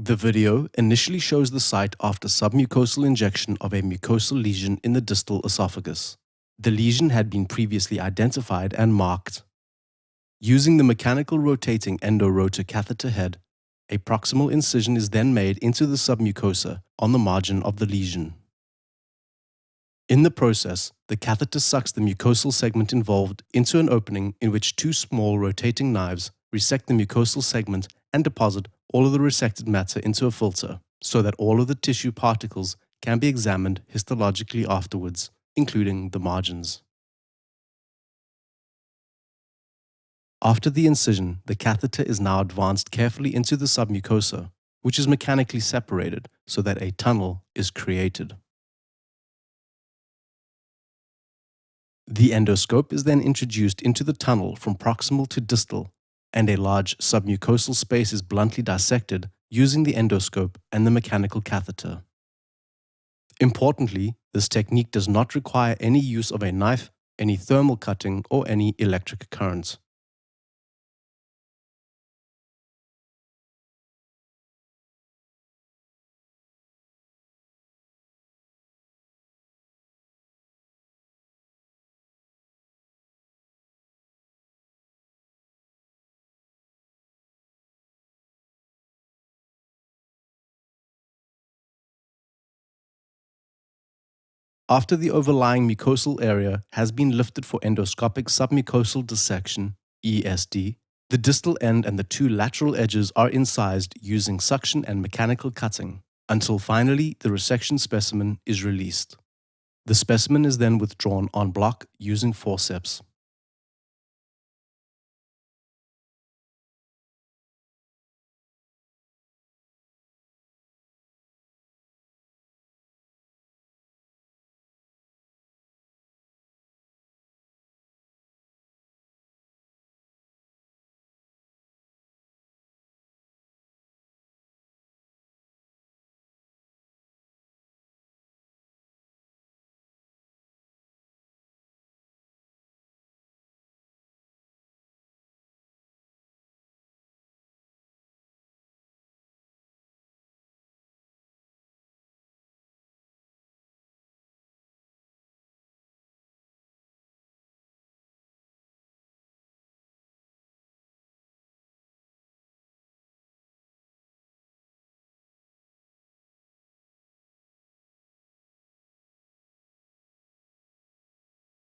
The video initially shows the site after submucosal injection of a mucosal lesion in the distal esophagus. The lesion had been previously identified and marked. Using the mechanical rotating EndoRotor catheter head, a proximal incision is then made into the submucosa on the margin of the lesion. In the process, the catheter sucks the mucosal segment involved into an opening in which two small rotating knives resect the mucosal segment and deposit all of the resected matter into a filter so that all of the tissue particles can be examined histologically afterwards, including the margins. After the incision, the catheter is now advanced carefully into the submucosa, which is mechanically separated so that a tunnel is created. The endoscope is then introduced into the tunnel from proximal to distal, and a large submucosal space is bluntly dissected using the endoscope and the mechanical catheter. Importantly, this technique does not require any use of a knife, any thermal cutting, or any electric currents. After the overlying mucosal area has been lifted for endoscopic submucosal dissection, ESD, the distal end and the two lateral edges are incised using suction and mechanical cutting, until finally the resection specimen is released. The specimen is then withdrawn en bloc using forceps.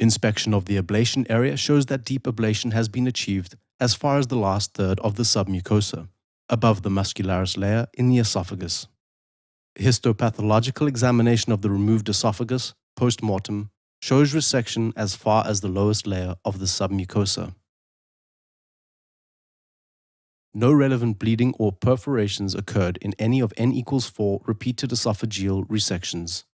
Inspection of the ablation area shows that deep ablation has been achieved as far as the last third of the submucosa, above the muscularis layer in the esophagus. Histopathological examination of the removed esophagus, post-mortem, shows resection as far as the lowest layer of the submucosa. No relevant bleeding or perforations occurred in any of n equals 4 repeated esophageal resections.